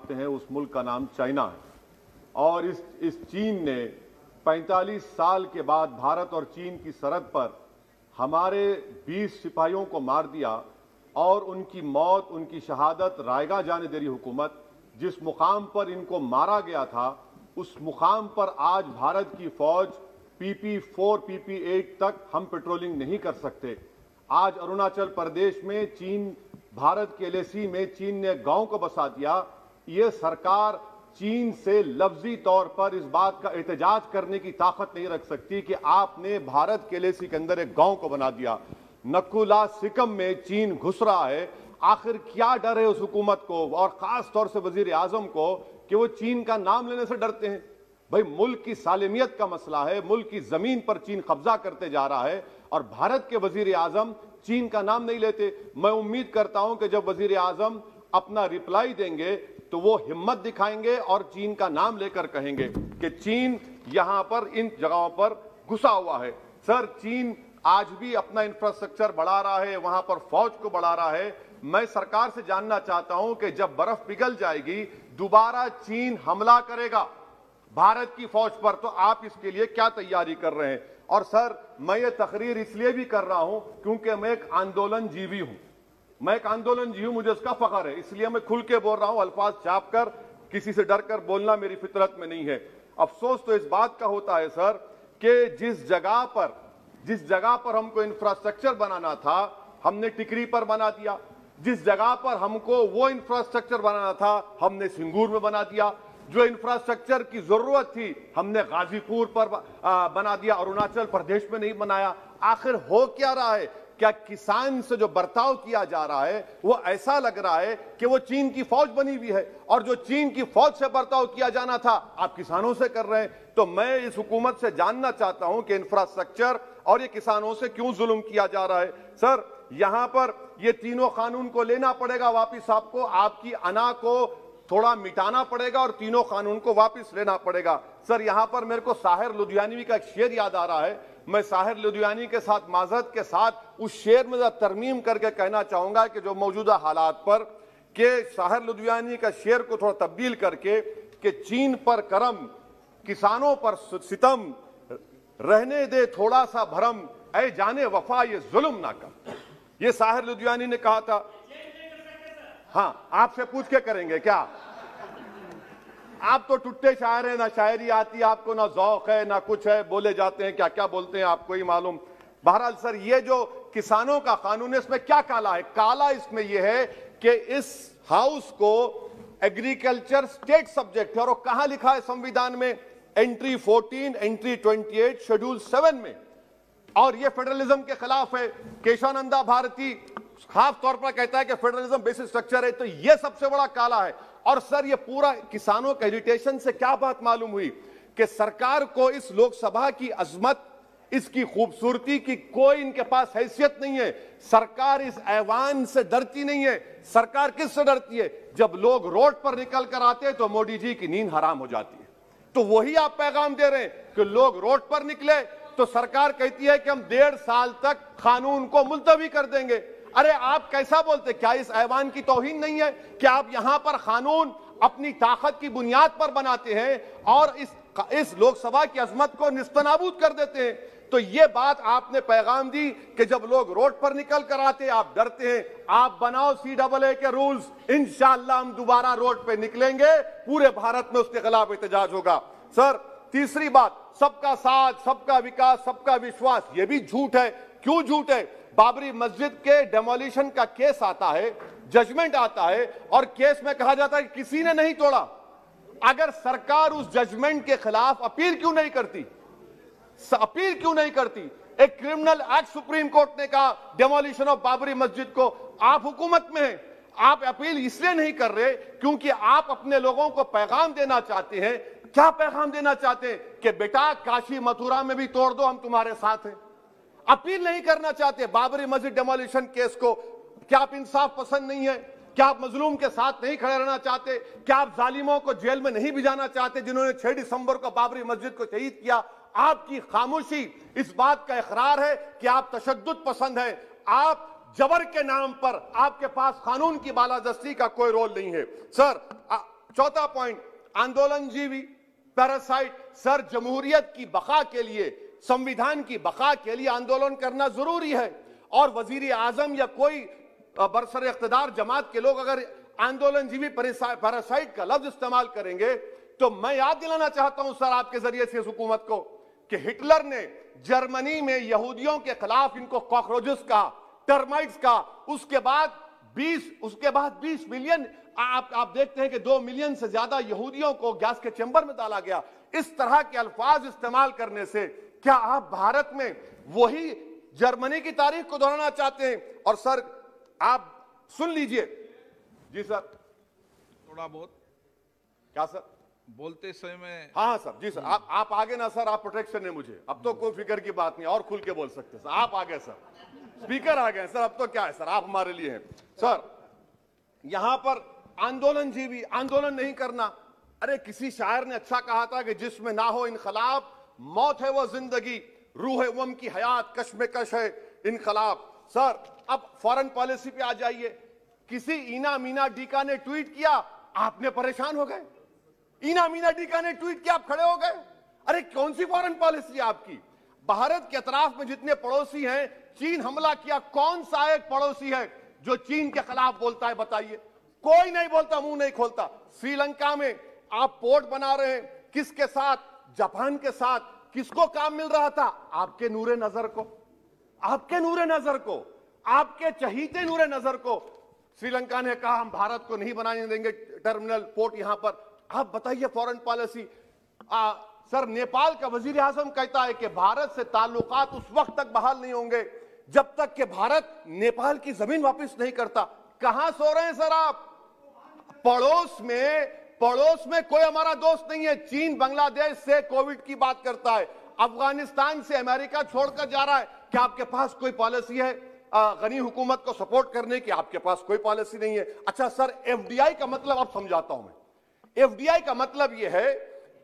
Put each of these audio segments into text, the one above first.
जानते हैं उस मुल्क का नाम चाइना है। और इस चीन ने 45 साल के बाद भारत और चीन की सरहद पर हमारे 20 सिपाहियों को मार दिया और उनकी मौत, उनकी शहादत रायगा जाने दे रही हुकूमत। जिस मुकाम पर इनको मारा गया था उस मुकाम पर आज भारत की फौज PP4 PP8 तक हम पेट्रोलिंग नहीं कर सकते। आज अरुणाचल प्रदेश में चीन, भारत के LAC में चीन ने गांव को बसा दिया। ये सरकार चीन से लफ्जी तौर पर इस बात का एहतजाज करने की ताकत नहीं रख सकती कि आपने भारत के LAC के अंदर एक गांव को बना दिया। नकुला सिकम में चीन घुस रहा है। आखिर क्या डर है उस हुकूमत को और खास तौर से वजीर आजम को कि वो चीन का नाम लेने से डरते हैं? भाई, मुल्क की सालिमियत का मसला है, मुल्क की जमीन पर चीन कब्जा करते जा रहा है और भारत के वजीर आजम चीन का नाम नहीं लेते। मैं उम्मीद करता हूं कि जब वजीर आजम अपना रिप्लाई देंगे तो वो हिम्मत दिखाएंगे और चीन का नाम लेकर कहेंगे कि चीन यहां पर इन जगहों पर घुसा हुआ है। सर, चीन आज भी अपना इंफ्रास्ट्रक्चर बढ़ा रहा है, वहां पर फौज को बढ़ा रहा है। मैं सरकार से जानना चाहता हूं कि जब बर्फ पिघल जाएगी दोबारा चीन हमला करेगा भारत की फौज पर, तो आप इसके लिए क्या तैयारी कर रहे हैं? और सर, मैं ये तकरीर इसलिए भी कर रहा हूं क्योंकि मैं एक आंदोलन जीवी हूं, मुझे उसका फख्र है, इसलिए मैं खुल के बोल रहा हूं। अल्फाज छाप कर, किसी से डर कर बोलना मेरी फितरत में नहीं है। अफसोस तो इस बात का होता है सर कि जिस जगह पर हमको इंफ्रास्ट्रक्चर बनाना था हमने टिकरी पर बना दिया, जिस जगह पर हमको वो इंफ्रास्ट्रक्चर बनाना था हमने सिंगूर में बना दिया, जो इंफ्रास्ट्रक्चर की जरूरत थी हमने गाजीपुर पर बना दिया, अरुणाचल प्रदेश में नहीं बनाया। आखिर हो क्या रहा है? क्या किसान से जो बर्ताव किया जा रहा है वो ऐसा लग रहा है कि वो चीन की फौज बनी हुई है और जो चीन की फौज से बर्ताव किया जाना था आप किसानों से कर रहे हैं? तो मैं इस हुकूमत से जानना चाहता हूं कि इंफ्रास्ट्रक्चर और ये किसानों से क्यों जुल्म किया जा रहा है? सर, यहां पर ये तीनों कानून को लेना पड़ेगा वापिस, आपको आपकी अना को थोड़ा मिटाना पड़ेगा और तीनों कानून को वापस लेना पड़ेगा। सर, यहां पर मेरे को साहिर लुधियानवी का एक शेर याद आ रहा है। मैं साहिर लुधियानवी के साथ माजरत के साथ उस शेर में तरमीम करके कहना चाहूंगा कि जो मौजूदा हालात पर के साहिर लुधियानवी का शेर को थोड़ा तब्दील करके कि चीन पर करम, किसानों पर सितम, रहने दे थोड़ा सा भरम, ऐ जाने वफा ये जुल्म ना कर। ये साहिर लुधियानवी ने कहा था। हाँ, आपसे पूछ के करेंगे क्या? आप तो टुट्टे शायर हैं, ना शायरी आती आपको, ना ज़ौक़ है, ना कुछ है, बोले जाते हैं, क्या क्या बोलते हैं आपको ही मालूम। बहरहाल सर, ये जो किसानों का कानून है इसमें क्या काला है? काला इसमें यह है कि इस हाउस को एग्रीकल्चर स्टेट सब्जेक्ट है और वो कहां लिखा है संविधान में? एंट्री 14, एंट्री 28, शेड्यूल 7 में। और ये फेडरलिज्म के खिलाफ है। केशवानंदा भारती खास तौर पर कहता है कि फेडरलिज्म बेसिक स्ट्रक्चर है, तो यह सबसे बड़ा काला है। और सर, ये पूरा किसानों के इरिटेशन से क्या बात मालूम हुई कि सरकार को इस लोकसभा की अजमत, इसकी खूबसूरती की कोई इनके पास हैसियत नहीं है। सरकार इस ऐवान से डरती नहीं है। सरकार किससे डरती है? जब लोग रोड पर निकल कर आते हैं तो मोदी जी की नींद हराम हो जाती है। तो वही आप पैगाम दे रहे हैं कि लोग रोड पर निकले तो सरकार कहती है कि हम 1.5 साल तक कानून को मुलतवी कर देंगे। अरे आप कैसा बोलते? क्या इस ऐवान की तौहीन नहीं है कि आप यहां पर कानून अपनी ताकत की बुनियाद पर बनाते हैं और इस लोकसभा की अजमत को निस्तनाबूद कर देते हैं? तो ये बात आपने पैगाम दी कि जब लोग रोड पर निकल कर आते आप डरते हैं। आप बनाओ CAA के रूल्स, इंशाअल्लाह हम दोबारा रोड पे निकलेंगे, पूरे भारत में उसके खिलाफ एहतजाज होगा। सर, तीसरी बात, सबका साथ, सबका विकास, सबका विश्वास, ये भी झूठ है। क्यों झूठ है? बाबरी मस्जिद के डेमोलिशन का केस आता है, जजमेंट आता है और केस में कहा जाता है कि किसी ने नहीं तोड़ा। अगर सरकार उस जजमेंट के खिलाफ अपील क्यों नहीं करती? एक क्रिमिनल एक्ट सुप्रीम कोर्ट ने कहा डेमोलिशन ऑफ बाबरी मस्जिद को, आप हुकूमत में हैं, आप अपील इसलिए नहीं कर रहे क्योंकि आप अपने लोगों को पैगाम देना चाहते हैं। क्या पैगाम देना चाहते हैं? कि बेटा काशी मथुरा में भी तोड़ दो, हम तुम्हारे साथ हैं। अपील नहीं करना चाहते बाबरी मस्जिद डेमोलिशन केस को। क्या आप इंसाफ पसंद नहीं है? क्या आप मजलूम के साथ नहीं खड़े रहना चाहते? क्या आप जालिमों को जेल में नहीं भिजाना चाहते जिन्होंने 6 दिसंबर को बाबरी मस्जिद को शहीद किया? आपकी खामोशी इस बात का इकरार है कि आप तशद्दुद पसंद है। आप जबर के नाम पर, आपके पास कानून की बालादस्ती का कोई रोल नहीं है। सर, चौथा पॉइंट, आंदोलनजीवी पैरासाइट। सर, जमहूरियत की बका के लिए, संविधान की बका के लिए आंदोलन करना जरूरी है, और वजीर आजम या कोई बरसर इख्तिदार जमात के लोग अगर आंदोलनजीवी पैरासाइट का लफ्ज इस्तेमाल करेंगे तो मैं याद दिलाना चाहता हूं सर आपके जरिए से इस हुकूमत को कि हिटलर ने जर्मनी में यहूदियों के खिलाफ इनको कॉकरोचेस का, टर्माइट्स का, उसके बाद 20 मिलियन, आप देखते हैं कि 2 मिलियन से ज्यादा यहूदियों को गैस के चैम्बर में डाला गया। इस तरह के अल्फाज इस्तेमाल करने से क्या आप भारत में वही जर्मनी की तारीख को दोहराना चाहते हैं? और सर आप सुन लीजिए। जी सर, थोड़ा बहुत क्या सर बोलते समय में। हाँ सर, जी सर, आप आगे ना सर, आप प्रोटेक्शन है मुझे, अब तो कोई फिक्र की बात नहीं, और खुल के बोल सकते सर, आप आगे सर, स्पीकर आ गए सर, अब तो क्या है सर, आप हमारे लिए हैं सर। यहां पर आंदोलनजीवी, आंदोलन नहीं करना। अरे किसी शायर ने अच्छा कहा था कि जिसमें ना हो इनकलाब, मौत है वो जिंदगी, रूह है वम की हयात, कश्मकश है इनकलाब। सर अब फॉरेन पॉलिसी पे आ जाइए। किसी इना मीना डीका ने ट्वीट किया, आपने परेशान हो गए। इना मीना डीका ने ट्वीट किया, आप खड़े हो गए। अरे कौन सी फॉरेन पॉलिसी है आपकी? भारत के अतराफ में जितने पड़ोसी हैं, चीन हमला किया, कौन सा एक पड़ोसी है जो चीन के खिलाफ बोलता है? बताइए। कोई नहीं बोलता, मुंह नहीं खोलता। श्रीलंका में आप पोर्ट बना रहे हैं, किसके साथ? जापान के साथ। किसको काम मिल रहा था? आपके नूरे नजर को, आपके नूरे नजर को, आपके चहीते नूरे नजर को। श्रीलंका ने कहा हम भारत को नहीं बनाने देंगे टर्मिनल पोर्ट यहां पर। आप बताइए फॉरेन पॉलिसी। सर नेपाल का वजीर आजम कहता है कि भारत से ताल्लुकात उस वक्त तक बहाल नहीं होंगे जब तक कि भारत नेपाल की जमीन वापस नहीं करता। कहां सो रहे हैं सर आप? पड़ोस में कोई हमारा दोस्त नहीं है। चीन बांग्लादेश से कोविड की बात करता है, अफगानिस्तान से अमेरिका छोड़कर जा रहा है। क्या आपके पास कोई पॉलिसी है गनी हुकूमत को सपोर्ट करने की? आपके पास कोई पॉलिसी नहीं है। अच्छा सर, एफडीआई का मतलब अब समझाता हूं मैं। एफडीआई का मतलब यह है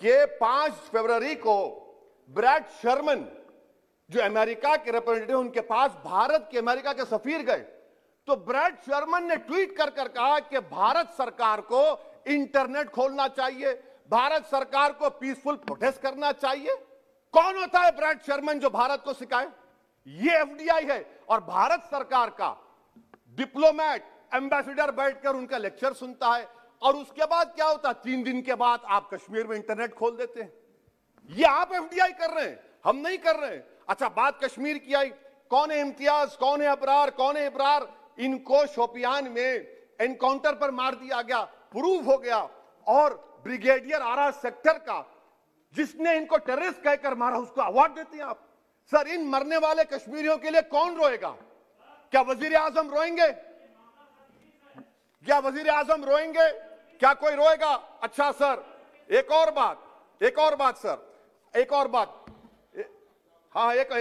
कि 5 फरवरी को ब्रैड शर्मन जो अमेरिका के रिप्रेजेंटेटिव, उनके पास भारत के अमेरिका के सफीर गए, तो ब्रैड शर्मन ने ट्वीट कर कहा कि भारत सरकार को इंटरनेट खोलना चाहिए, भारत सरकार को पीसफुल प्रोटेस्ट करना चाहिए। कौन होता है ब्रैड शर्मन जो भारत को सिखाए? ये एफडीआई है। और भारत सरकार का डिप्लोमेट, एम्बेसडर बैठकर उनका लेक्चर सुनता है, और उसके बाद क्या होता? 3 दिन के बाद आप कश्मीर में इंटरनेट खोल देते हैं। ये आप एफडीआई कर रहे हैं, हम नहीं कर रहे हैं। अच्छा, बात कश्मीर की आई। कौन है इम्तियाज, कौन है अबरार, कौन है इब्रार? इनको शोपियान में एनकाउंटर पर मार दिया गया, प्रूव हो गया। और ब्रिगेडियर आरा सेक्टर का जिसने इनको टेररिस्ट कहकर मारा, उसको अवार्ड देते हैं आप। सर, इन मरने वाले कश्मीरियों के लिए कौन रोएगा? क्या वजीर आजम रोएंगे? क्या वजीर आजम रोएंगे? क्या कोई रोएगा? अच्छा सर, एक और बात सर, एक और बात। हाँ, एक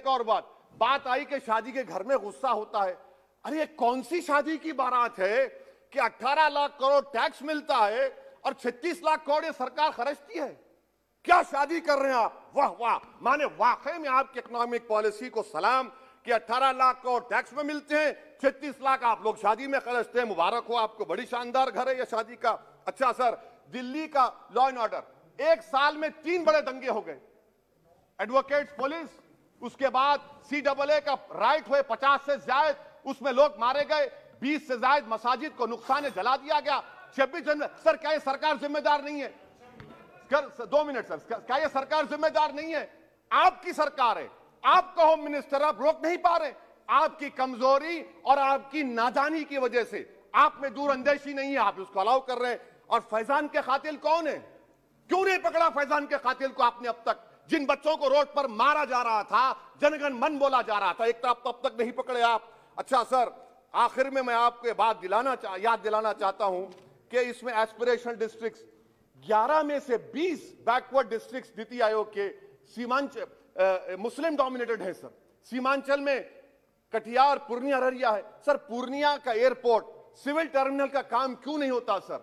और बात आई कि शादी के घर में गुस्सा होता है। अरे कौन सी शादी की बारात है कि 18 लाख करोड़ टैक्स मिलता है और 36 लाख करोड़ ये सरकार खर्चती है? क्या शादी कर रहे हैं आप? वाह वाह, माने वाकई में आपकी इकोनॉमिक पॉलिसी को सलाम कि 18 लाख करोड़ टैक्स में मिलते हैं, 36 लाख आप लोग शादी में खर्चते हैं। मुबारक हो आपको, बड़ी शानदार घर है ये शादी का। अच्छा सर, दिल्ली का लॉ एंड ऑर्डर, 1 साल में 3 बड़े दंगे हो गए। एडवोकेट्स पुलिस, उसके बाद CAA का राइट हुए 50 से ज्यादा, उसमें लोग मारे गए। 20 से ज्यादा मसाजिद को नुकसान जला दिया गया। 26 जनवरी। सर क्या ये सरकार जिम्मेदार नहीं है? 2 मिनट सर, क्या ये सरकार जिम्मेदार नहीं है? आपकी सरकार है, आपका होम मिनिस्टर, आप रोक नहीं पा रहे। आपकी कमजोरी और आपकी नादानी की वजह से, आप में दूरअंदेशी नहीं है, आप उसको अलाउ कर रहे हैं। और फैजान के कातिल कौन है? क्यों नहीं पकड़ा फैजान के कातिल को आपने अब तक? जिन बच्चों को रोड पर मारा जा रहा था, जनगण मन बोला जा रहा था, एक तरफ तब तक नहीं पकड़े आप। अच्छा सर, आखिर में मैं आपको बात याद दिलाना चाहता हूं कि इसमें एस्पिरेशनल डिस्ट्रिक्ट्स 11 में से 20 बैकवर्ड डिस्ट्रिक्ट्स नीति आयोग के सीमांचल मुस्लिम डोमिनेटेड है सर। सीमांचल में कटिहार, पूर्णिया, अररिया है। सर पूर्णिया का एयरपोर्ट, सिविल टर्मिनल का काम क्यों नहीं होता सर?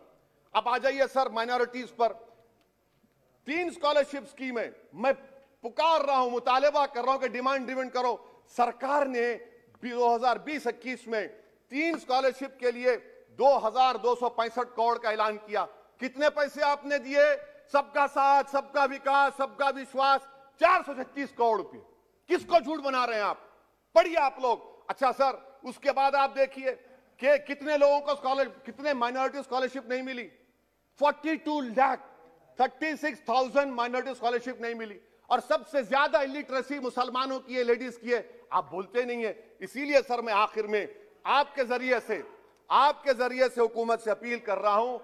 अब आ जाइए सर माइनॉरिटीज पर। 3 स्कॉलरशिप स्कीम है, मैं पुकार रहा हूं, मुतालिबा कर रहा हूं कि डिमांड ड्रिवन करो। सरकार ने 2020-21 में 3 स्कॉलरशिप के लिए 2265 करोड़ का ऐलान किया। कितने पैसे आपने दिए? सबका साथ, सबका विकास, सबका विश्वास, 436 करोड़ रुपए। किसको झूठ बना रहे हैं आप? पढ़िए आप लोग। अच्छा सर, उसके बाद आप देखिए कि कितने लोगों को कितने माइनॉरिटी स्कॉलरशिप नहीं मिली। 42,36,000 माइनॉरिटी स्कॉलरशिप नहीं मिली। और सबसे ज्यादा इलिटरेसी मुसलमानों की है, लेडीज की है। आप बोलते नहीं है। इसीलिए सर मैं आखिर में आपके जरिए से हुकूमत से अपील कर रहा हूं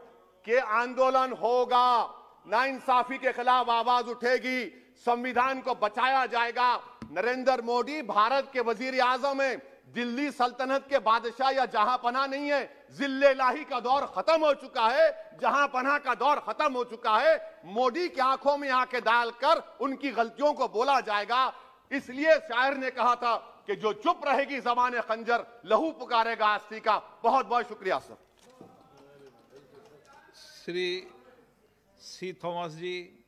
कि आंदोलन होगा, नाइंसाफी के खिलाफ आवाज उठेगी, संविधान को बचाया जाएगा। नरेंद्र मोदी भारत के वजीर आजम है। दिल्ली सल्तनत के बादशाह या जहांपना नहीं है। जिल्ले-लाही का दौर खत्म हो चुका है, जहांपना का दौर खत्म हो चुका है। मोदी की आंखों में आंखें डालकर उनकी गलतियों को बोला जाएगा। इसलिए शायर ने कहा था कि जो चुप रहेगी ज़बान खंजर, लहू पुकारेगा आस्ती का। बहुत बहुत शुक्रिया सर। श्री सी थॉमस जी।